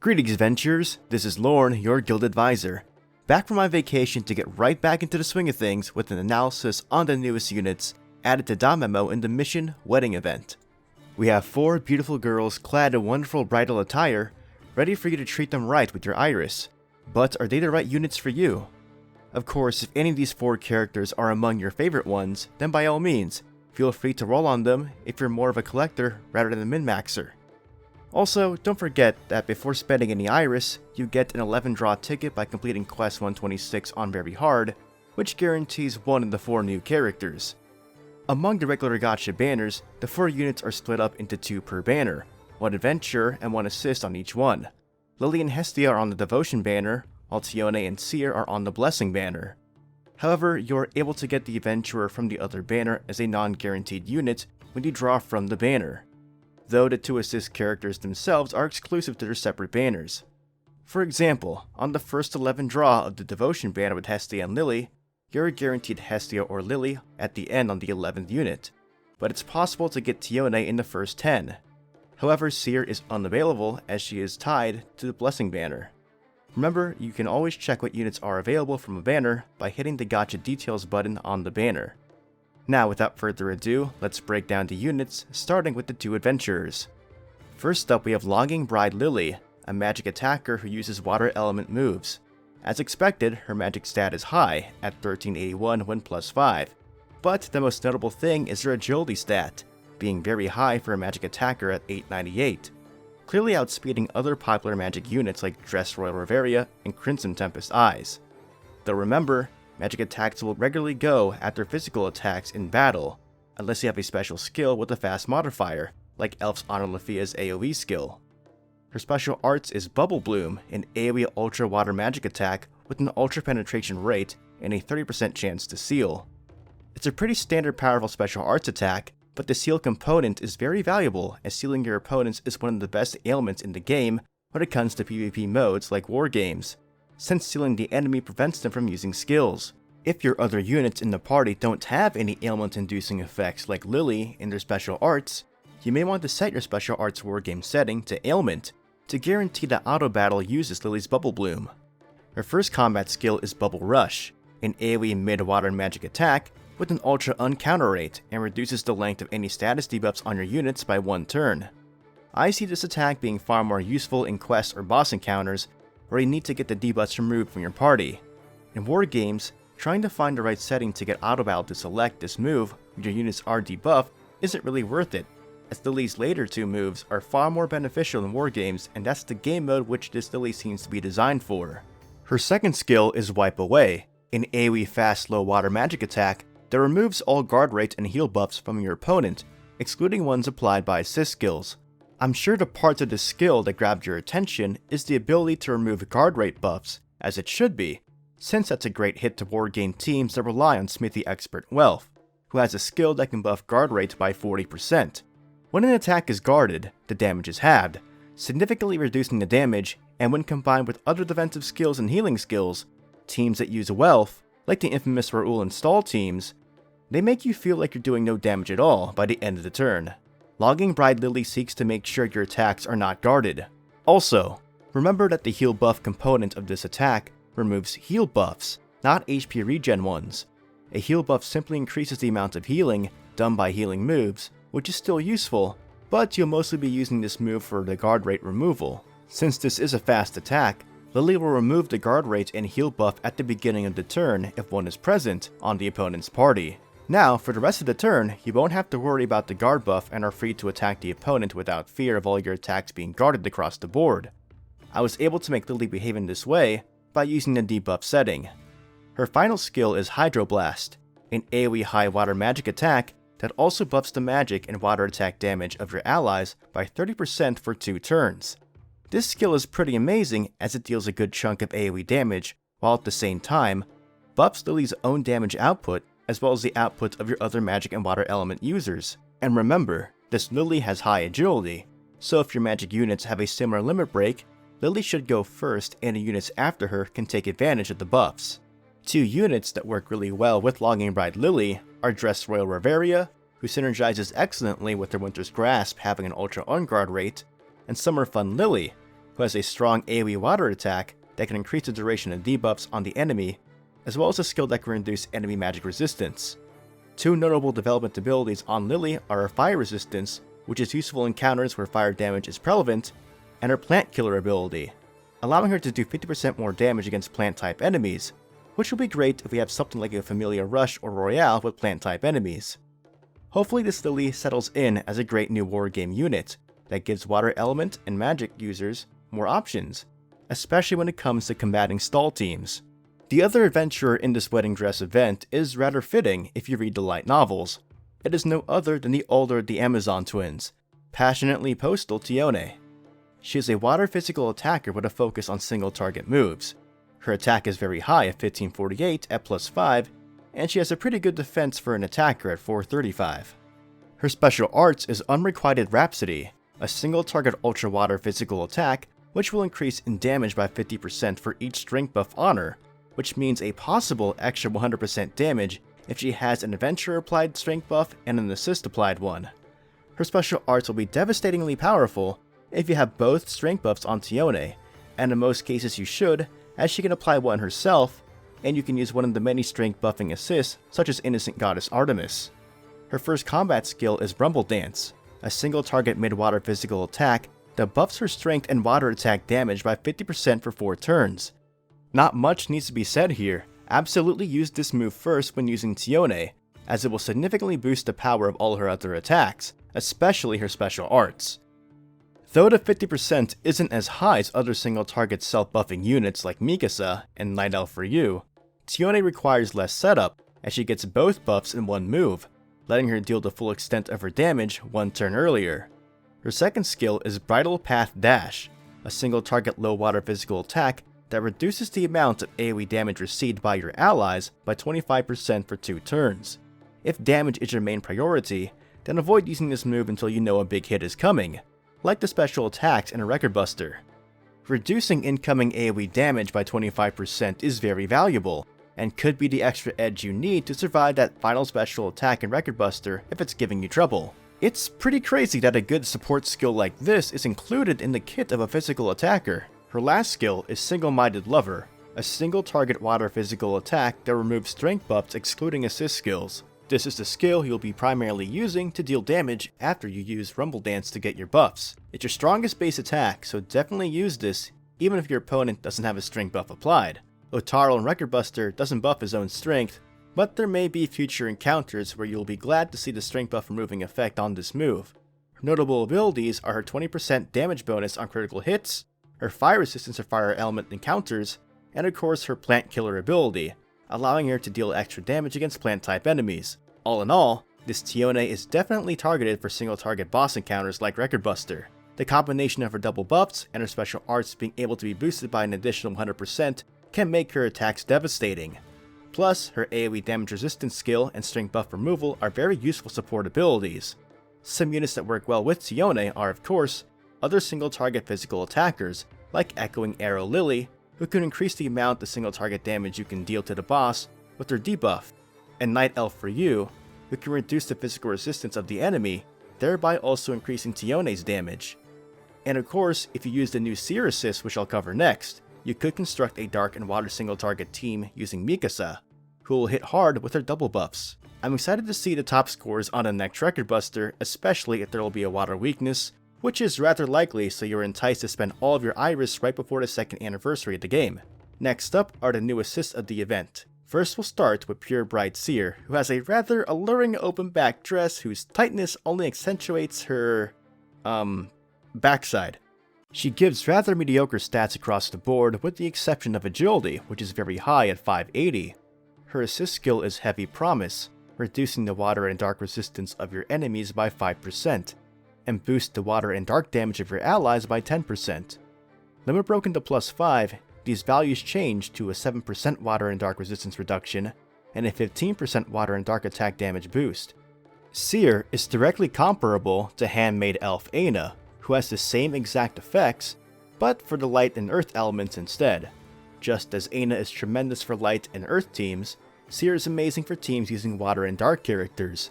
Greetings adventurers, this is Lorne, your guild advisor. Back from my vacation to get right back into the swing of things with an analysis on the newest units added to DanMemo in the Mission Wedding event. We have 4 beautiful girls clad in wonderful bridal attire, ready for you to treat them right with your iris. But are they the right units for you? Of course, if any of these 4 characters are among your favorite ones, then by all means, feel free to roll on them if you're more of a collector rather than a min-maxer. Also, don't forget that before spending any iris, you get an 11 draw ticket by completing Quest 126 on Very Hard, which guarantees one of the 4 new characters. Among the regular gacha banners, the 4 units are split up into 2 per banner, 1 adventure and 1 assist on each one. Lily and Hestia are on the Devotion banner, while Tione and Seer are on the Blessing banner. However, you are able to get the adventurer from the other banner as a non-guaranteed unit when you draw from the banner, though the 2 assist characters themselves are exclusive to their separate banners. For example, on the first 11 draw of the Devotion banner with Hestia and Lily, you're guaranteed Hestia or Lily at the end on the 11th unit, but it's possible to get Tione in the first 10. However, Seer is unavailable as she is tied to the Blessing banner. Remember, you can always check what units are available from a banner by hitting the Gacha Details button on the banner. Now, without further ado, let's break down the units, starting with the 2 adventurers. First up, we have Logging Bride Lily, a magic attacker who uses water element moves. As expected, her magic stat is high, at 1381 when +5, but the most notable thing is her agility stat, being very high for a magic attacker at 898, clearly outspeeding other popular magic units like Dress Royal Reveria and Crimson Tempest Eyes. Though remember, magic attacks will regularly go after physical attacks in battle, unless you have a special skill with a fast modifier, like Elf's Honor Lefia's AoE skill. Her special arts is Bubble Bloom, an AoE Ultra Water magic attack with an Ultra Penetration rate and a 30% chance to seal. It's a pretty standard powerful special arts attack, but the seal component is very valuable as sealing your opponents is one of the best ailments in the game when it comes to PvP modes like war games, since sealing the enemy prevents them from using skills. If your other units in the party don't have any ailment-inducing effects like Lily in their special arts, you may want to set your special arts wargame setting to ailment to guarantee that auto battle uses Lily's Bubble Bloom. Her first combat skill is Bubble Rush, an AoE mid-water magic attack with an ultra uncounter rate and reduces the length of any status debuffs on your units by 1 turn. I see this attack being far more useful in quests or boss encounters where you need to get the debuffs removed from your party. In war games, trying to find the right setting to get auto battle to select this move when your units are debuffed isn't really worth it, as Lily's later 2 moves are far more beneficial in war games, and that's the game mode which this Lily seems to be designed for. Her second skill is Wipe Away, an AoE fast slow water magic attack that removes all guard rates and heal buffs from your opponent, excluding ones applied by assist skills. I'm sure the part of this skill that grabbed your attention is the ability to remove guard rate buffs, as it should be, since that's a great hit to war game teams that rely on Smithy Expert Wealth, who has a skill that can buff guard rates by 40%. When an attack is guarded, the damage is halved, significantly reducing the damage, and when combined with other defensive skills and healing skills, teams that use Wealth, like the infamous Raoul and Stall teams, they make you feel like you're doing no damage at all by the end of the turn. Logging Bride Lily seeks to make sure your attacks are not guarded. Also, remember that the heal buff component of this attack removes heal buffs, not HP regen ones. A heal buff simply increases the amount of healing done by healing moves, which is still useful, but you'll mostly be using this move for the guard rate removal. Since this is a fast attack, Lily will remove the guard rate and heal buff at the beginning of the turn if one is present on the opponent's party. Now, for the rest of the turn, you won't have to worry about the guard buff and are free to attack the opponent without fear of all your attacks being guarded across the board. I was able to make Lily behave in this way by using the debuff setting. Her final skill is Hydroblast, an AoE high water magic attack that also buffs the magic and water attack damage of your allies by 30% for 2 turns. This skill is pretty amazing as it deals a good chunk of AoE damage, while at the same time, buffs Lily's own damage output as well as the output of your other magic and water element users. And remember, this Lily has high agility, so if your magic units have a similar limit break, Lily should go first and the units after her can take advantage of the buffs. 2 units that work really well with Logging Bride Lily are Dress Royal Reveria, who synergizes excellently with her Winter's Grasp having an ultra unguard rate, and Summer Fun Lily, who has a strong AoE water attack that can increase the duration of debuffs on the enemy, as well as a skill that can reduce enemy magic resistance. Two notable development abilities on Lily are her fire resistance, which is useful in encounters where fire damage is prevalent, and her plant killer ability, allowing her to do 50% more damage against plant type enemies, which will be great if we have something like a Familiar Rush or Royale with plant type enemies. Hopefully this Lily settles in as a great new wargame unit that gives water element and magic users more options, especially when it comes to combating stall teams. The other adventurer in this wedding dress event is rather fitting if you read the light novels. It is no other than the older the Amazon twins, passionately postal Tione. She is a water physical attacker with a focus on single target moves. Her attack is very high at 1548 at +5, and she has a pretty good defense for an attacker at 435. Her special arts is Unrequited Rhapsody, a single target ultra water physical attack which will increase in damage by 50% for each strength buff on her, which means a possible extra 100% damage if she has an adventurer applied strength buff and an assist applied one. Her special arts will be devastatingly powerful if you have both strength buffs on Tione, and in most cases you should, as she can apply one herself, and you can use one of the many strength buffing assists such as Innocent Goddess Artemis. Her first combat skill is Rumble Dance, a single target mid-water physical attack that buffs her strength and water attack damage by 50% for 4 turns. Not much needs to be said here, absolutely use this move first when using Tione, as it will significantly boost the power of all her other attacks, especially her special arts. Though the 50% isn't as high as other single target self-buffing units like Mikasa and Night Elf Ryu, Tione requires less setup as she gets both buffs in one move, letting her deal the full extent of her damage one turn earlier. Her second skill is Bridal Path Dash, a single target low water physical attack that reduces the amount of AoE damage received by your allies by 25% for 2 turns. If damage is your main priority, then avoid using this move until you know a big hit is coming, like the special attacks in a Record Buster. Reducing incoming AoE damage by 25% is very valuable, and could be the extra edge you need to survive that final special attack in Record Buster if it's giving you trouble. It's pretty crazy that a good support skill like this is included in the kit of a physical attacker. Her last skill is Single-Minded Lover, a single target water physical attack that removes strength buffs excluding assist skills. This is the skill you'll be primarily using to deal damage after you use Rumble Dance to get your buffs. It's your strongest base attack, so definitely use this even if your opponent doesn't have a strength buff applied. Otaro in Record Buster doesn't buff his own strength, but there may be future encounters where you'll be glad to see the strength buff removing effect on this move. Her notable abilities are her 20% damage bonus on critical hits, her fire resistance to fire element encounters, and of course her plant killer ability, allowing her to deal extra damage against plant type enemies. All in all, this Tione is definitely targeted for single target boss encounters like Record Buster. The combination of her double buffs and her special arts being able to be boosted by an additional 100% can make her attacks devastating. Plus, her AoE damage resistance skill and strength buff removal are very useful support abilities. Some units that work well with Tione are, of course, other single target physical attackers, like Echoing Arrow Lily, who can increase the amount of single target damage you can deal to the boss with her debuff, and Night Elf Ryu, who can reduce the physical resistance of the enemy, thereby also increasing Tione's damage. And of course, if you use the new Seer assist, which I'll cover next, you could construct a dark and water single target team using Mikasa, who will hit hard with her double buffs. I'm excited to see the top scores on the next Record Buster, especially if there will be a water weakness, which is rather likely, so you're enticed to spend all of your Iris right before the 2nd anniversary of the game. Next up are the new assists of the event. First we'll start with Pure Bright Seer, who has a rather alluring open back dress whose tightness only accentuates her, backside. She gives rather mediocre stats across the board with the exception of agility, which is very high at 580. Her assist skill is Heavy Promise, reducing the water and dark resistance of your enemies by 5%, and boosts the water and dark damage of your allies by 10%. Limit broken to +5, these values change to a 7% water and dark resistance reduction, and a 15% water and dark attack damage boost. Seer is directly comparable to Handmaid Elf Aina, who has the same exact effects, but for the light and earth elements instead. Just as Aina is tremendous for light and earth teams, Seer is amazing for teams using water and dark characters.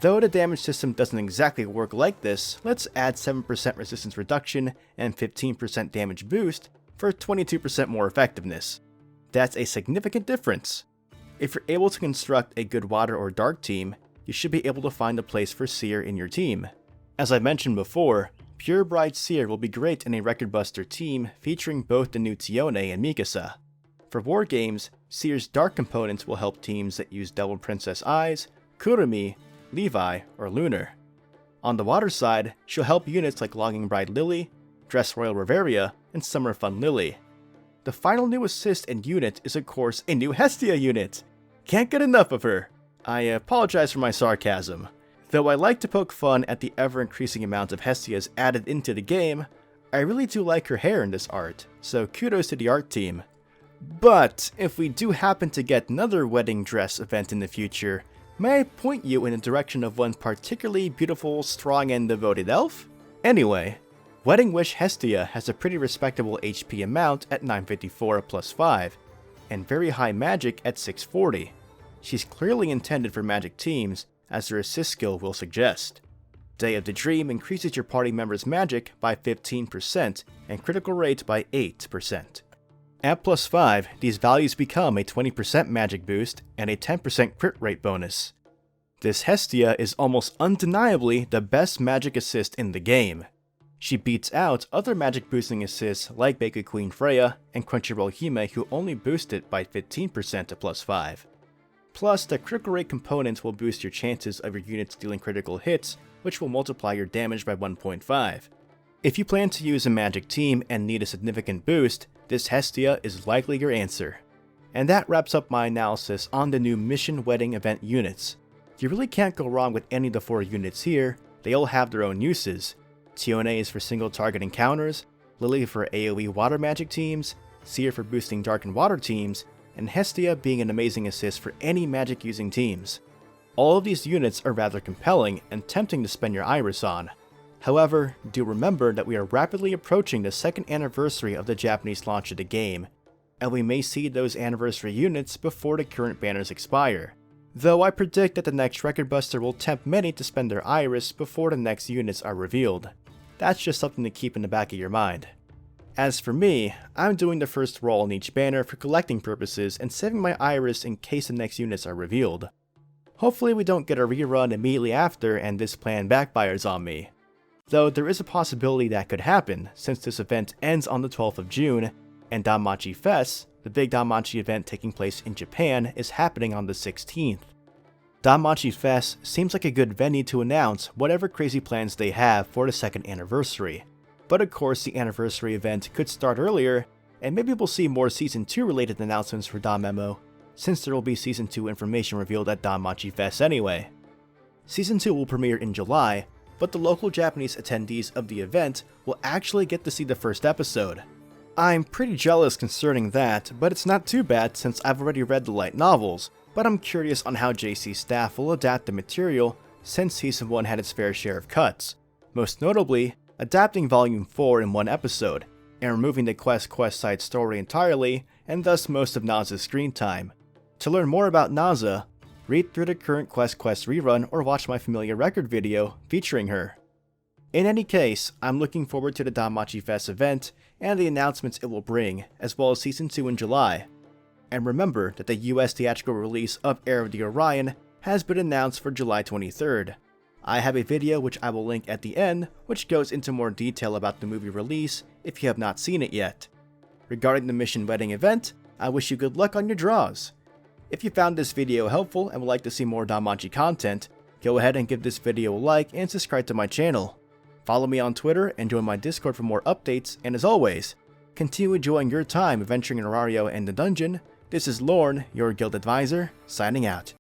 Though the damage system doesn't exactly work like this, let's add 7% resistance reduction and 15% damage boost for 22% more effectiveness. That's a significant difference. If you're able to construct a good water or dark team, you should be able to find a place for Seer in your team. As I mentioned before, Pure Bride Seer will be great in a Record Buster team featuring both the new Tione and Mikasa. For war games, Seer's dark components will help teams that use Devil Princess Eyes, Kurumi, Levi, or Lunar. On the water side, she'll help units like Longing Bride Lily, Dress Royal Reveria, and Summer Fun Lily. The final new assist and unit is of course a new Hestia unit! Can't get enough of her! I apologize for my sarcasm. Though I like to poke fun at the ever-increasing amount of Hestias added into the game, I really do like her hair in this art, so kudos to the art team. But if we do happen to get another wedding dress event in the future, may I point you in the direction of one particularly beautiful, strong, and devoted elf? Anyway, Wedding Wish Hestia has a pretty respectable HP amount at 954 plus 5, and very high magic at 640. She's clearly intended for magic teams, as her assist skill will suggest. Day of the Dream increases your party members' magic by 15% and critical rate by 8%. At plus 5, these values become a 20% magic boost and a 10% crit rate bonus. This Hestia is almost undeniably the best magic assist in the game. She beats out other magic boosting assists like Baker Queen Freya and Crunchyroll Hime, who only boost it by 15% to plus 5. Plus, the critical rate component will boost your chances of your units dealing critical hits, which will multiply your damage by 1.5. If you plan to use a magic team and need a significant boost, this Hestia is likely your answer. And that wraps up my analysis on the new Mission Wedding event units. You really can't go wrong with any of the 4 units here. They all have their own uses. Tione is for single target encounters, Lily for AoE water magic teams, Seer for boosting dark and water teams, and Hestia being an amazing assist for any magic using teams. All of these units are rather compelling and tempting to spend your iris on. However, do remember that we are rapidly approaching the 2nd anniversary of the Japanese launch of the game, and we may see those anniversary units before the current banners expire. Though I predict that the next Record Buster will tempt many to spend their iris before the next units are revealed. That's just something to keep in the back of your mind. As for me, I'm doing the first roll on each banner for collecting purposes and saving my iris in case the next units are revealed. Hopefully we don't get a rerun immediately after and this plan backfires on me. Though there is a possibility that could happen, since this event ends on the 12th of June, and DanMachi Fest, the big DanMachi event taking place in Japan, is happening on the 16th. DanMachi Fest seems like a good venue to announce whatever crazy plans they have for the 2nd anniversary. But of course the anniversary event could start earlier, and maybe we'll see more Season 2 related announcements for DanMemo, since there will be Season 2 information revealed at DanMachi Fest anyway. Season 2 will premiere in July, but the local Japanese attendees of the event will actually get to see the first episode. I'm pretty jealous concerning that, but it's not too bad since I've already read the light novels, but I'm curious on how JC staff will adapt the material since Season 1 had its fair share of cuts, most notably adapting Volume 4 in one episode, and removing the Quest side story entirely, and thus most of Naza's screen time. To learn more about Naza, read through the current Quest rerun or watch my Familiar Record video featuring her. In any case, I'm looking forward to the DanMachi Fest event and the announcements it will bring, as well as Season 2 in July. And remember that the US theatrical release of Heir of the Orion has been announced for July 23rd. I have a video which I will link at the end, which goes into more detail about the movie release if you have not seen it yet. Regarding the Mission Wedding event, I wish you good luck on your draws. If you found this video helpful and would like to see more DanMachi content, go ahead and give this video a like and subscribe to my channel. Follow me on Twitter and join my Discord for more updates, and as always, continue enjoying your time adventuring in Aurario and the dungeon. This is Lorne, your guild advisor, signing out.